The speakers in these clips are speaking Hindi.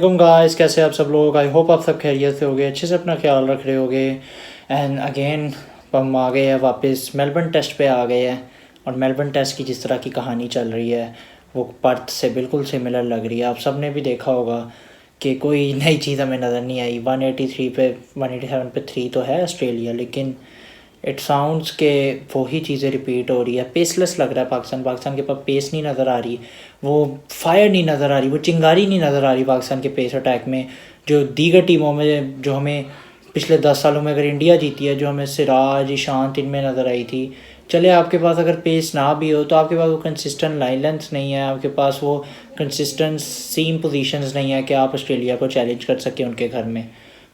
वालेकुम गाइस, कैसे आप सब लोग। आई होप आप सब खैरियत से होगे, अच्छे से अपना ख्याल रख रहे होगे। एंड अगेन हम आ गए हैं वापस, मेलबर्न टेस्ट पे आ गए हैं। और मेलबर्न टेस्ट की जिस तरह की कहानी चल रही है वो पर्थ से बिल्कुल सिमिलर लग रही है। आप सब ने भी देखा होगा कि कोई नई चीज़ हमें नज़र नहीं आई। 183 पे 187 पे 3 तो है ऑस्ट्रेलिया, लेकिन इट साउंड्स के वही चीज़ें रिपीट हो रही है। पेसलेस लग रहा है पाकिस्तान के पास पेस नहीं नज़र आ रही, वो फायर नहीं नज़र आ रही, वो चिंगारी नहीं नज़र आ रही पाकिस्तान के पेस अटैक में। जो दीगर टीमों में जो हमें पिछले 10 सालों में अगर इंडिया जीती है, जो हमें सिराज ईशांत इनमें नज़र आई थी। चले आपके पास अगर पेस ना भी हो तो आपके पास वो कंसिस्टेंट लाइन लेंथ नहीं है, आपके पास वो कंसिस्टेंट सीम पोजीशंस नहीं है कि आप ऑस्ट्रेलिया को चैलेंज कर सकें उनके घर में।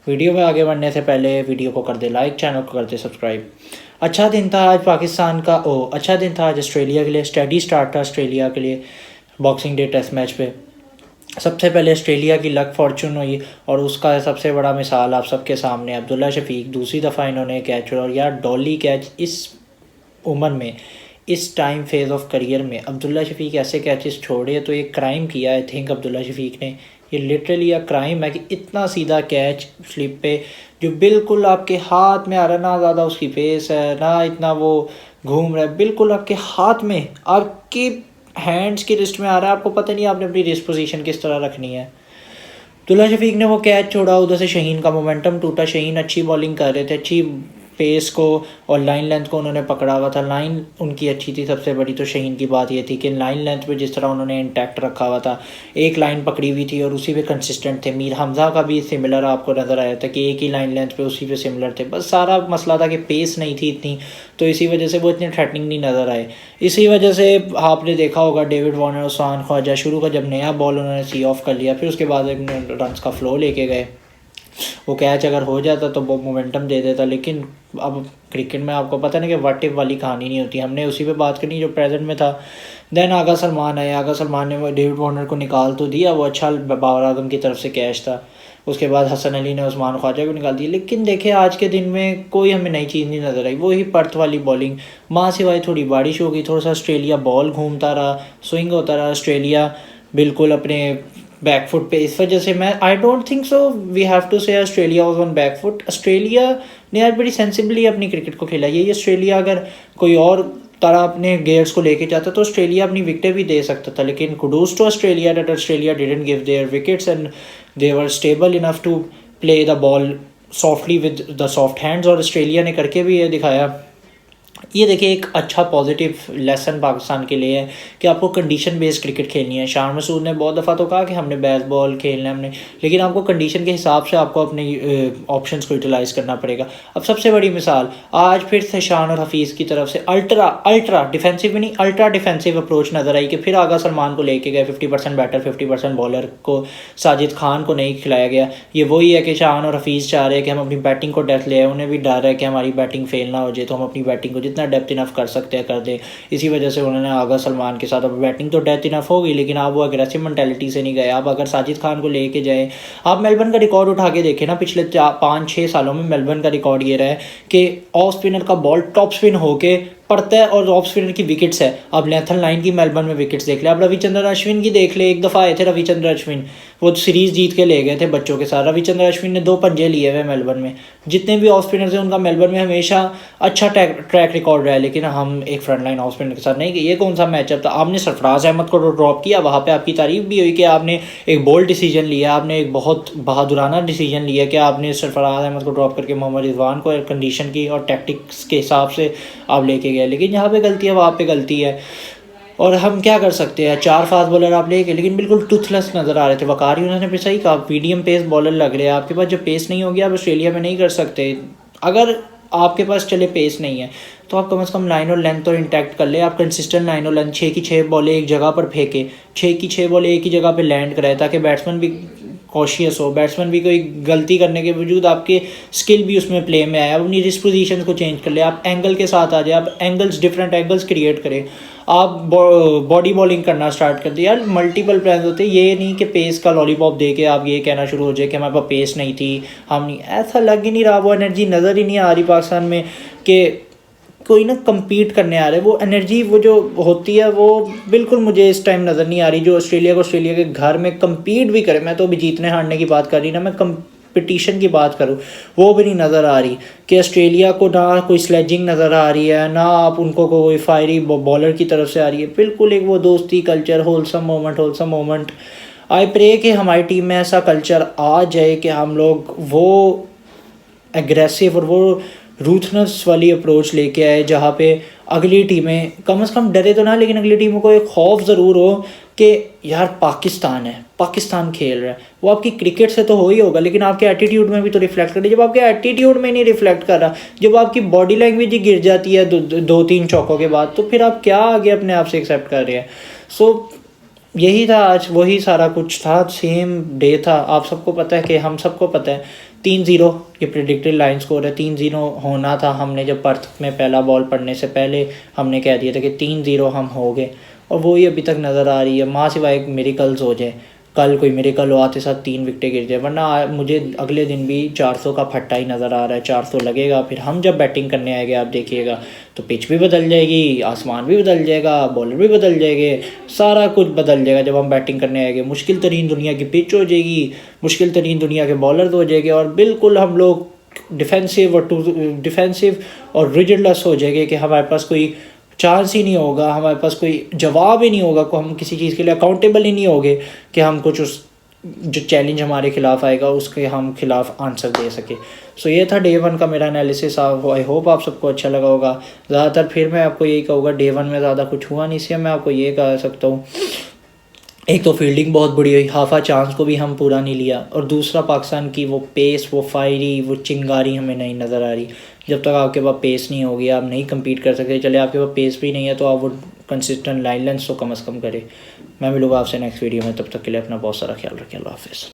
वीडियो में आगे बढ़ने से पहले वीडियो को कर दे लाइक, चैनल को कर दे सब्सक्राइब। अच्छा दिन था आज पाकिस्तान का, अच्छा दिन था आज ऑस्ट्रेलिया के लिए। स्टेडी स्टार्ट था ऑस्ट्रेलिया के लिए बॉक्सिंग डे टेस्ट मैच पे। सबसे पहले ऑस्ट्रेलिया की लक फॉर्चून हुई और उसका सबसे बड़ा मिसाल आप सबके सामने अब्दुल्ला शफीक दूसरी दफ़ा इन्होंने कैच छोड़ा। और यार डॉली कैच इस उम्र में, इस टाइम फेज़ ऑफ करियर में अब्दुल्ला शफीक ऐसे कैचेस छोड़े तो एक क्राइम किया आई थिंक अब्दुल्ला शफीक ने। ये लिटरली अ क्राइम है कि इतना सीधा कैच स्लिप पे जो बिल्कुल आपके हाथ में आ रहा है, ना ज़्यादा उसकी फेस है ना इतना वो घूम रहा है, बिल्कुल आपके हाथ में, आपके हैंड्स की रिस्ट में आ रहा है। आपको पता नहीं आपने अपनी रिस्ट पोजीशन किस तरह रखनी है। अब्दुल्ला शफीक ने वो कैच छोड़ा, उधर से शहीन का मोमेंटम टूटा। शहीन अच्छी बॉलिंग कर रहे थे, अच्छी पेस को और लाइन लेंथ को उन्होंने पकड़ा हुआ था। लाइन उनकी अच्छी थी। सबसे बड़ी तो शहीन की बात ये थी कि लाइन लेंथ पे जिस तरह उन्होंने इंटैक्ट रखा हुआ था, एक लाइन पकड़ी हुई थी और उसी पे कंसिस्टेंट थे। मीर हमज़ा का भी सिमिलर आपको नज़र आया था कि एक ही लाइन लेंथ पे उसी पे सिमिलर थे। बस सारा मसला था कि पेस नहीं थी इतनी, तो इसी वजह से वो इतने थ्रेटनिंग नहीं नज़र आए। इसी वजह से आपने देखा होगा डेविड वार्नर, उस्मान ख्वाजा शुरू का जब नया बॉल उन्होंने सी ऑफ कर लिया, फिर उसके बाद रन का फ्लो लेके गए। वो कैच अगर हो जाता तो वो मोमेंटम दे देता, लेकिन अब क्रिकेट में आपको पता नहीं कि व्हाट इफ वाली कहानी नहीं होती। हमने उसी पे बात करनी जो प्रेजेंट में था। देन आगा सलमान आए। आगा सलमान ने डेविड वार्नर को निकाल तो दिया, वो अच्छा बाबर आजम की तरफ से कैच था। उसके बाद हसन अली ने उस्मान ख्वाजा को निकाल दिया। लेकिन देखिए आज के दिन में कोई हमें नई चीज़ नहीं नज़र आई, वही पर्थ वाली बॉलिंग। माँ सिवाय थोड़ी बारिश हो गई, थोड़ा सा ऑस्ट्रेलिया बॉल घूमता रहा, स्विंग होता रहा ऑस्ट्रेलिया बिल्कुल अपने बैकफुट पे। इस वजह से मैं I don't think so we have to say Australia was on back foot. Australia ने यार बड़ी सेंसिबली अपनी क्रिकेट को खेला। ये ऑस्ट्रेलिया अगर कोई और तरह अपने गेयर्स को लेके जाता तो ऑस्ट्रेलिया अपनी विकेटें भी दे सकता था। लेकिन kudos to Australia that Australia didn't give their wickets and they were stable enough to play the ball softly with the soft hands. और ऑस्ट्रेलिया ने करके भी ये दिखाया। ये देखिए एक अच्छा पॉजिटिव लेसन पाकिस्तान के लिए है कि आपको कंडीशन बेस्ड क्रिकेट खेलनी है। शान मसूद ने बहुत दफ़ा तो कहा कि हमने बेस बॉल खेलना है हमने, लेकिन आपको कंडीशन के हिसाब से आपको अपने ऑप्शंस को यूटिलाइज़ करना पड़ेगा। अब सबसे बड़ी मिसाल आज फिर से शान और हफीज़ की तरफ से अल्ट्रा अल्ट्रा डिफेंसिव भी नहीं, अल्ट्रा डिफेंसिव अप्रोच नज़र आई कि फिर आगा सलमान को लेके गए। 50% बैटर 50% बॉलर को साजिद खान को नहीं खिलाया गया। ये वही है कि शान और हफीज़ चाह रहे हैं कि हम अपनी बैटिंग को डेप्थ ले आए। उन्हें भी डर है कि हमारी बैटिंग फेल ना हो जाए, तो हम अपनी बैटिंग को जितना डेप्थ इनफ कर सकते हैं कर दें। इसी वजह से उन्होंने आगा सलमान के साथ, अब बैटिंग तो डेप्थ इनफ होगी लेकिन आप वो अग्रेसिव मेंटालिटी से नहीं गए। आप अगर साजिद खान को लेके जाए, आप मेलबर्न का रिकॉर्ड उठा के देखें ना, पिछले 5-6 सालों में मेलबर्न का रिकॉर्ड ये रहा है कि ऑफ स्पिनर का बॉल टॉप स्पिन होके पड़ता है और ऑफ स्पिनर की विकेट्स है। अब लेथन लाइन की मेलबर्न में विकेट्स देख ले, अब रविचंद्र अश्विन की देख ले। एक दफ़ा आए थे रविचंद्र अश्विन, वो सीरीज़ जीत के ले गए थे बच्चों के साथ। रविचंद्र अश्विन ने 2 पंजे लिए हुए मेलबर्न में। जितने भी ऑफ स्पिनर्स हैं उनका मेलबर्न में हमेशा अच्छा ट्रैक रिकॉर्ड रहा है, लेकिन हम एक फ्रंट लाइन ऑफ स्पिनर के साथ नहीं गए। ये कौन सा मैचअप था? आपने सरफराज अहमद को ड्रॉप किया, वहाँ पर आपकी तारीफ भी हुई कि आपने एक बोल्ड डिसीजन लिया, आपने एक बहुत बहादुराना डिसीजन लिया कि आपने सरफराज अहमद को ड्रॉप करके मोहम्मद रिजवान को कंडीशन की और टैक्टिक्स के हिसाब से आप लेके गए। लेकिन यहाँ पे गलती है, वहाँ पे गलती है, और हम क्या कर सकते हैं। 4 फास्ट बॉलर आप लेके, लेकिन बिल्कुल टूथलेस नज़र आ रहे थे। वकारी उन्होंने भी सही कहा, मीडियम पेस बॉलर लग रहे हैं आपके पास। जो पेस नहीं होगी आप ऑस्ट्रेलिया में नहीं कर सकते। अगर आपके पास चले पेस नहीं है तो आप कम से कम लाइन और लेंथ तो इंटैक्ट कर ले। आप कंसिस्टेंट लाइन और लेंथ 6 की 6 बॉलें एक जगह पर फेंके, 6 की 6 बॉलें एक ही जगह पर लैंड कराए, ताकि बैट्समैन भी कॉशियस हो, बैट्समैन भी कोई गलती करने के बावजूद आपके स्किल भी उसमें प्ले में आए। आप अपनी रिस्ट पोजीशन को चेंज कर ले, आप एंगल के साथ आ जाए, आप एंगल्स डिफरेंट एंगल्स क्रिएट करें, आप बॉडी बॉलिंग करना स्टार्ट कर दिया। यार मल्टीपल प्लान होते हैं, ये नहीं कि पेस का लॉलीपॉप दे के आप ये कहना शुरू हो जाए कि हमारे पास पेस नहीं थी, हम नहीं। ऐसा लग ही नहीं रहा, वो एनर्जी नज़र ही नहीं आ रही पाकिस्तान में कि कोई ना compete करने आ रहे, वो एनर्जी वो जो होती है वो बिल्कुल मुझे इस टाइम नज़र नहीं आ रही, जो ऑस्ट्रेलिया के घर में compete भी करे। मैं तो अभी जीतने हारने की बात कर रही ना, मैं कंपटीशन की बात करूँ, वो भी नहीं नज़र आ रही कि ऑस्ट्रेलिया को ना कोई स्लेजिंग नज़र आ रही है, ना आप उनको कोई फायरी बॉलर की तरफ से आ रही है। बिल्कुल एक वो दोस्ती culture, wholesome moment. I pray कि हमारी टीम में ऐसा कल्चर आ जाए कि हम लोग वो एग्रेसिव और वो रूथनेस वाली अप्रोच लेके आए, जहाँ पे अगली टीमें कम से कम डरे तो ना, लेकिन अगली टीमों को एक खौफ ज़रूर हो कि यार पाकिस्तान है, पाकिस्तान खेल रहा है। वो आपकी क्रिकेट से तो हो ही होगा, लेकिन आपके एटीट्यूड में भी तो रिफ्लेक्ट करे। जब आपके एटीट्यूड में नहीं रिफ्लेक्ट कर रहा, जब आपकी बॉडी लैंग्वेज ही गिर जाती है दो तीन चौकों के बाद, तो फिर आप क्या आगे अपने आप से एक्सेप्ट कर रहे हैं। सो यही था आज, वही सारा कुछ था, सेम डे था। आप सबको पता है कि हम सबको पता है 3-0 ये प्रिडिक्टेड लाइन स्कोर है, 3-0 होना था। हमने जब पर्थ में पहला बॉल पड़ने से पहले हमने कह दिया था कि 3-0 हम हो गए, और वही अभी तक नज़र आ रही है। माँ सिवाय एक मेरिकल्स हो जाए, कल कोई मेरिकल हो आते साथ 3 विकेटें गिर जाए, वरना मुझे अगले दिन भी 400 का फट्टा ही नज़र आ रहा है। 400 लगेगा, फिर हम जब बैटिंग करने आएंगे आप देखिएगा तो पिच भी बदल जाएगी, आसमान भी बदल जाएगा, बॉलर भी बदल जाएंगे, सारा कुछ बदल जाएगा जब हम बैटिंग करने आएंगे। मुश्किल तरीन दुनिया की पिच हो जाएगी, मुश्किल तरीन दुनिया के बॉलर हो जाएंगे, और बिल्कुल हम लोग डिफेंसिव और रिजिडलेस हो जाएंगे कि हमारे पास कोई चांस ही नहीं होगा, हमारे पास कोई जवाब ही नहीं होगा, को हम किसी चीज़ के लिए अकाउंटेबल ही नहीं होंगे कि हम कुछ उस जो चैलेंज हमारे खिलाफ आएगा उसके हम खिलाफ आंसर दे सके। सो ये था डे 1 का मेरा एनालिसिस। आई होप आप सबको अच्छा लगा होगा। ज़्यादातर फिर मैं आपको यही कहूँगा, डे 1 में ज़्यादा कुछ हुआ नहीं, इसलिए मैं आपको ये कह सकता हूँ, एक तो फील्डिंग बहुत बड़ी हुई, हाफा चांस को भी हम पूरा नहीं लिया, और दूसरा पाकिस्तान की वो पेस, वो फायरी, वो चिंगारी हमें नहीं नज़र आ रही। जब तक आपके पास पेस नहीं होगी आप नहीं कम्पीट कर सकते। चले आपके पास पेस भी नहीं है तो आप वो कंसिस्टेंट लाइन लेंथ तो कम अज़ कम करें। मैं मिलूँगा आपसे नेक्स्ट वीडियो में, तब तक के लिए अपना बहुत सारा ख्याल रखें। अल्लाह हाफ़िज़।